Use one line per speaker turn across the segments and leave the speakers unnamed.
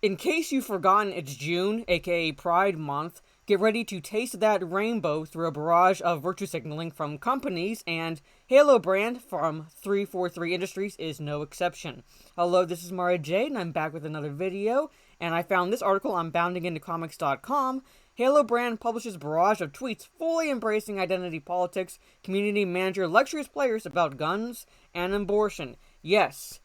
In case you've forgotten, it's June, aka Pride Month. Get ready to taste that rainbow through a barrage of virtue signaling from companies, and Halo brand from 343 Industries is no exception. Hello, this is Mara Jade, and I'm back with another video, and I found this article on boundingintocomics.com. Halo brand publishes barrage of tweets fully embracing identity politics. Community manager lectures players about guns and abortion. Yes,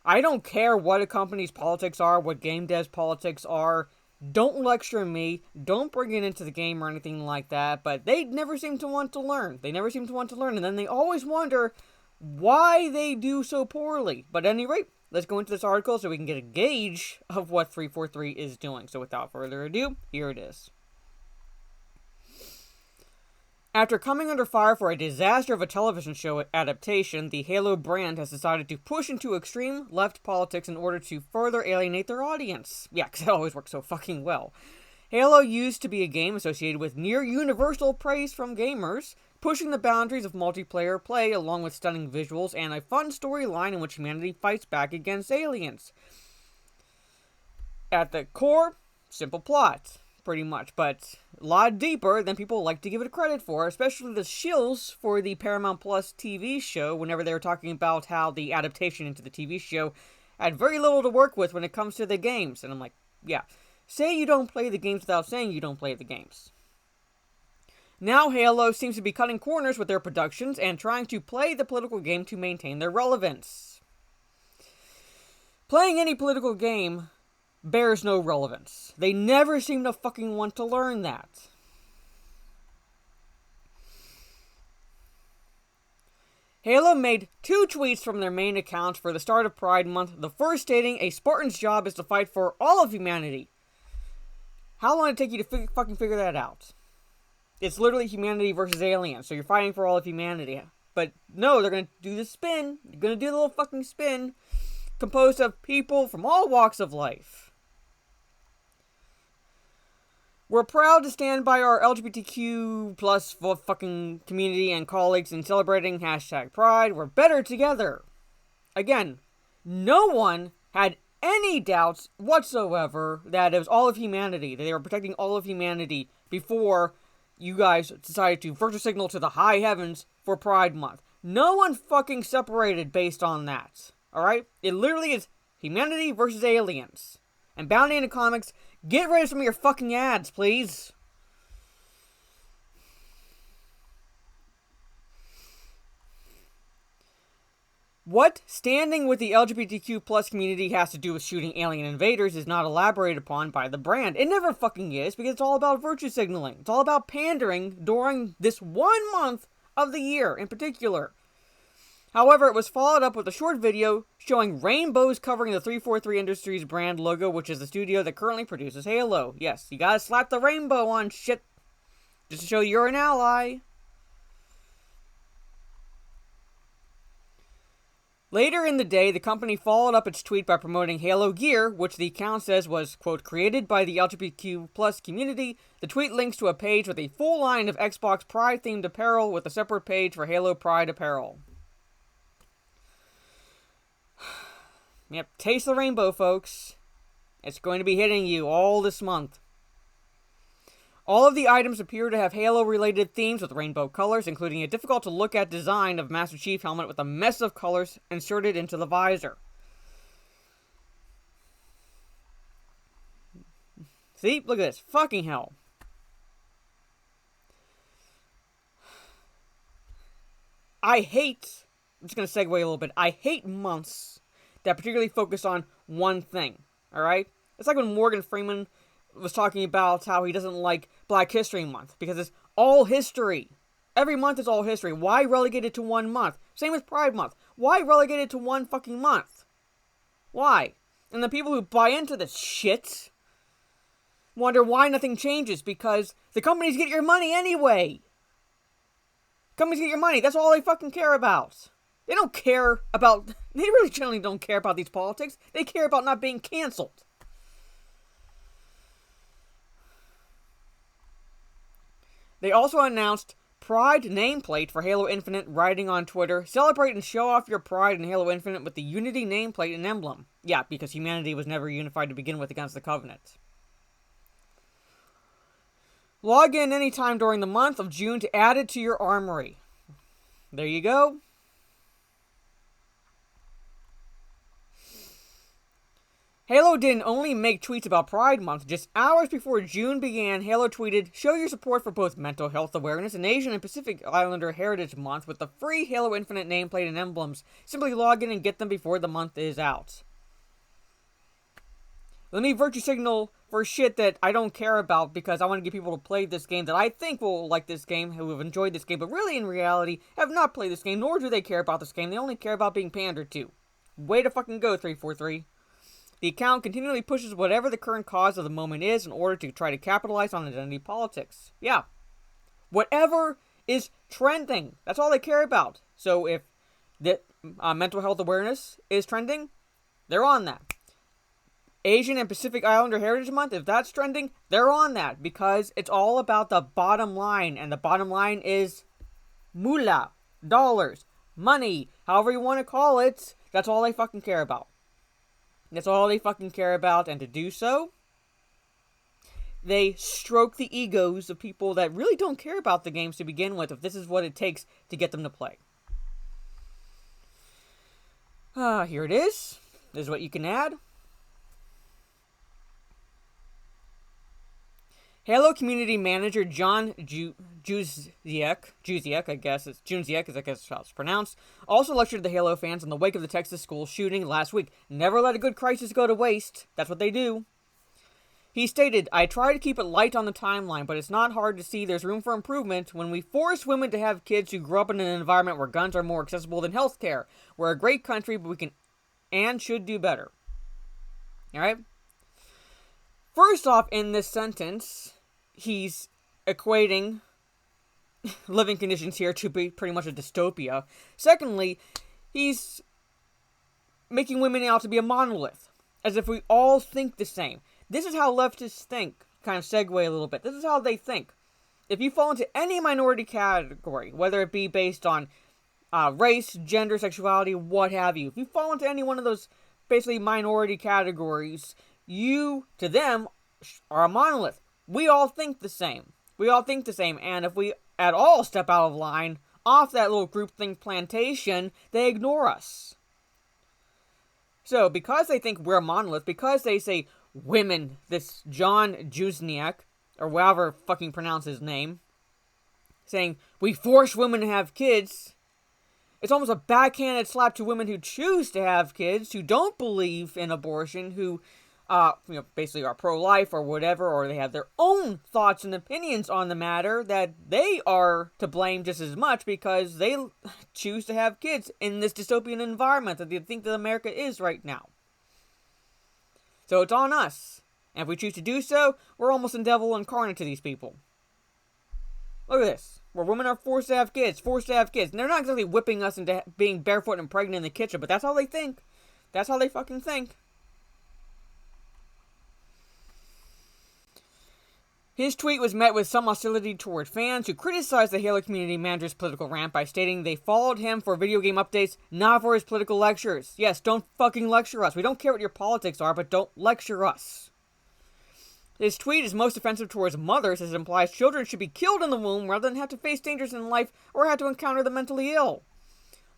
I don't care what a company's politics are, what game devs' politics are. Don't lecture me. Don't bring it into the game or anything like that. But they never seem to want to learn. And then they always wonder why they do so poorly. But at any rate, let's go into this article so we can get a gauge of what 343 is doing. So without further ado, here it is. After coming under fire for a disaster of a television show adaptation, the Halo brand has decided to push into extreme left politics in order to further alienate their audience. Yeah, because it always works so fucking well. Halo used to be a game associated with near-universal praise from gamers, pushing the boundaries of multiplayer play along with stunning visuals and a fun storyline in which humanity fights back against aliens. At the core, simple plot. Pretty much, but a lot deeper than people like to give it credit for, especially the shills for the Paramount Plus TV show whenever they were talking about how the adaptation into the TV show had very little to work with when it comes to the games. And I'm like, yeah, say you don't play the games without saying you don't play the games. Now Halo seems to be cutting corners with their productions and trying to play the political game to maintain their relevance. Playing any political game bears no relevance. They never seem to fucking want to learn that. Halo made 2 tweets from their main account for the start of Pride Month, the first stating, "A Spartan's job is to fight for all of humanity." How long did it take you to fucking figure that out? It's literally humanity versus aliens, so you're fighting for all of humanity. But no, they're gonna do the spin. They're gonna do the little fucking spin, composed of people from all walks of life. We're proud to stand by our LGBTQ plus fucking community and colleagues in celebrating #Pride. We're better together. Again, no one had any doubts whatsoever that it was all of humanity, that they were protecting all of humanity before you guys decided to virtue signal to the high heavens for Pride Month. No one fucking separated based on that. Alright? It literally is humanity versus aliens. And Bounding into Comics, get rid of some of your fucking ads, please. What standing with the LGBTQ plus community has to do with shooting alien invaders is not elaborated upon by the brand. It never fucking is, because it's all about virtue signaling. It's all about pandering during this 1 month of the year in particular. However, it was followed up with a short video showing rainbows covering the 343 Industries brand logo, which is the studio that currently produces Halo. Yes, you gotta slap the rainbow on shit just to show you're an ally. Later in the day, the company followed up its tweet by promoting Halo gear, which the account says was, quote, created by the LGBTQ plus community. The tweet links to a page with a full line of Xbox Pride-themed apparel with a separate page for Halo Pride apparel. Yep, taste the rainbow, folks. It's going to be hitting you all this month. All of the items appear to have Halo-related themes with rainbow colors, including a difficult-to-look-at design of Master Chief helmet with a mess of colors inserted into the visor. See? Look at this. Fucking hell. I'm just going to segue a little bit. I hate months that particularly focus on one thing, alright? It's like when Morgan Freeman was talking about how he doesn't like Black History Month, because it's all history. Every month is all history. Why relegate it to 1 month? Same with Pride Month. Why relegate it to 1 fucking month? Why? And the people who buy into this shit wonder why nothing changes, because the companies get your money anyway. Companies get your money, that's all they fucking care about. They don't care about, they really generally don't care about these politics. They care about not being canceled. They also announced Pride nameplate for Halo Infinite, writing on Twitter, celebrate and show off your pride in Halo Infinite with the Unity nameplate and emblem. Yeah, because humanity was never unified to begin with against the Covenant. Log in anytime during the month of June to add it to your armory. There you go. Halo didn't only make tweets about Pride Month. Just hours before June began, Halo tweeted, "Show your support for both mental health awareness and Asian and Pacific Islander Heritage Month with the free Halo Infinite nameplate and emblems. Simply log in and get them before the month is out." Let me virtue signal for shit that I don't care about because I want to get people to play this game that I think will like this game, who have enjoyed this game, but really in reality have not played this game, nor do they care about this game. They only care about being pandered to. Way to fucking go, 343. The account continually pushes whatever the current cause of the moment is in order to try to capitalize on identity politics. Yeah. Whatever is trending. That's all they care about. So if the mental health awareness is trending, they're on that. Asian and Pacific Islander Heritage Month, if that's trending, they're on that. Because it's all about the bottom line. And the bottom line is moolah, dollars, money, however you want to call it. That's all they fucking care about. That's all they fucking care about, and to do so, they stroke the egos of people that really don't care about the games to begin with, if this is what it takes to get them to play. Here it is. This is what you can add. Halo Community Manager John Juziak, I guess it's how it's pronounced, also lectured the Halo fans in the wake of the Texas school shooting last week. Never let a good crisis go to waste. That's what they do. He stated, "I try to keep it light on the timeline, but it's not hard to see there's room for improvement when we force women to have kids who grew up in an environment where guns are more accessible than healthcare. We're a great country, but we can and should do better." Alright? First off, in this sentence, he's equating living conditions here to be pretty much a dystopia. Secondly, he's making women out to be a monolith, as if we all think the same. This is how leftists think. Kind of segue a little bit. This is how they think. If you fall into any minority category, whether it be based on race, gender, sexuality, what have you, if you fall into any one of those basically minority categories, you, to them, are a monolith. We all think the same. We all think the same, and if we at all step out of line, off that little groupthink plantation, they ignore us. So, because they think we're a monolith, because they say women, this John Jusniak, or whatever fucking pronounce his name, saying, we force women to have kids, it's almost a backhanded slap to women who choose to have kids, who don't believe in abortion, who basically are pro-life or whatever, or they have their own thoughts and opinions on the matter, that they are to blame just as much because they choose to have kids in this dystopian environment that they think that America is right now. So it's on us. And if we choose to do so, we're almost a devil incarnate to these people. Look at this. Where women are forced to have kids. And they're not exactly whipping us into being barefoot and pregnant in the kitchen, but that's how they think. That's how they fucking think. His tweet was met with some hostility toward fans who criticized the Halo community manager's political rant by stating they followed him for video game updates, not for his political lectures. Yes, don't fucking lecture us. We don't care what your politics are, but don't lecture us. His tweet is most offensive towards mothers, as it implies children should be killed in the womb rather than have to face dangers in life or have to encounter the mentally ill.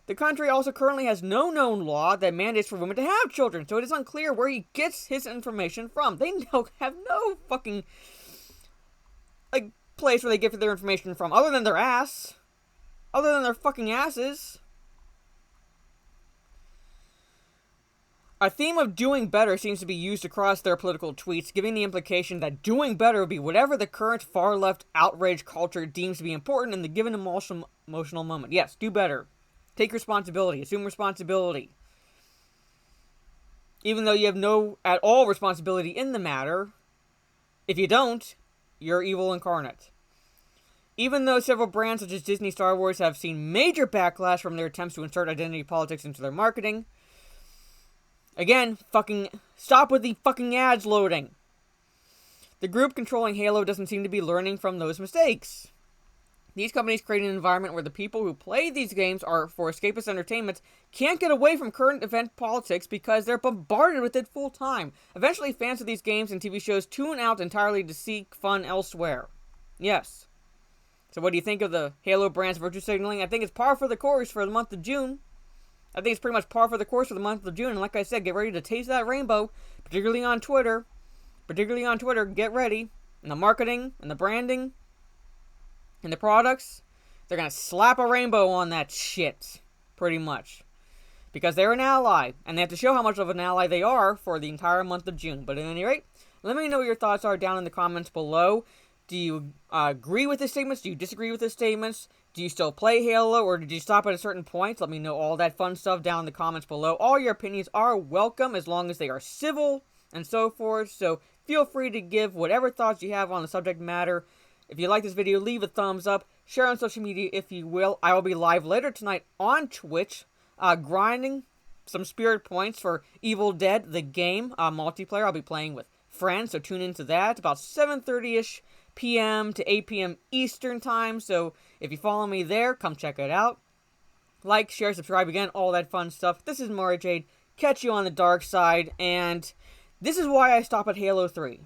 The country also currently has no known law that mandates for women to have children, so it is unclear where he gets his information from. They have no fucking place where they get their information from, other than their ass. Other than their fucking asses. A theme of doing better seems to be used across their political tweets, giving the implication that doing better would be whatever the current far-left outrage culture deems to be important in the given emotional moment. Yes, do better. Take responsibility. Assume responsibility. Even though you have no at all responsibility in the matter, if you don't, you're evil incarnate. Even though several brands such as Disney, Star Wars have seen major backlash from their attempts to insert identity politics into their marketing. Again, fucking stop with the fucking ads loading. The group controlling Halo doesn't seem to be learning from those mistakes. These companies create an environment where the people who play these games are for escapist entertainment can't get away from current event politics because they're bombarded with it full time. Eventually, fans of these games and TV shows tune out entirely to seek fun elsewhere. Yes. So what do you think of the Halo brand's virtue signaling? I think it's par for the course for the month of June. I think it's pretty much par for the course for the month of June. And like I said, get ready to taste that rainbow, particularly on Twitter. Get ready. And the marketing and the branding and the products, they're going to slap a rainbow on that shit. Pretty much. Because they're an ally. And they have to show how much of an ally they are for the entire month of June. But at any rate, let me know what your thoughts are down in the comments below. Do you agree with his statements? Do you disagree with his statements? Do you still play Halo, or did you stop at a certain point? Let me know all that fun stuff down in the comments below. All your opinions are welcome as long as they are civil and so forth. So feel free to give whatever thoughts you have on the subject matter. If you like this video, leave a thumbs up. Share on social media if you will. I will be live later tonight on Twitch, grinding some spirit points for Evil Dead, the game, multiplayer. I'll be playing with friends, so tune into that. About 7:30ish p.m. to 8 p.m. Eastern Time. So if you follow me there, come check it out. Like, share, subscribe, again, all that fun stuff. This is Mara Jade. Catch you on the dark side. And this is why I stop at Halo 3.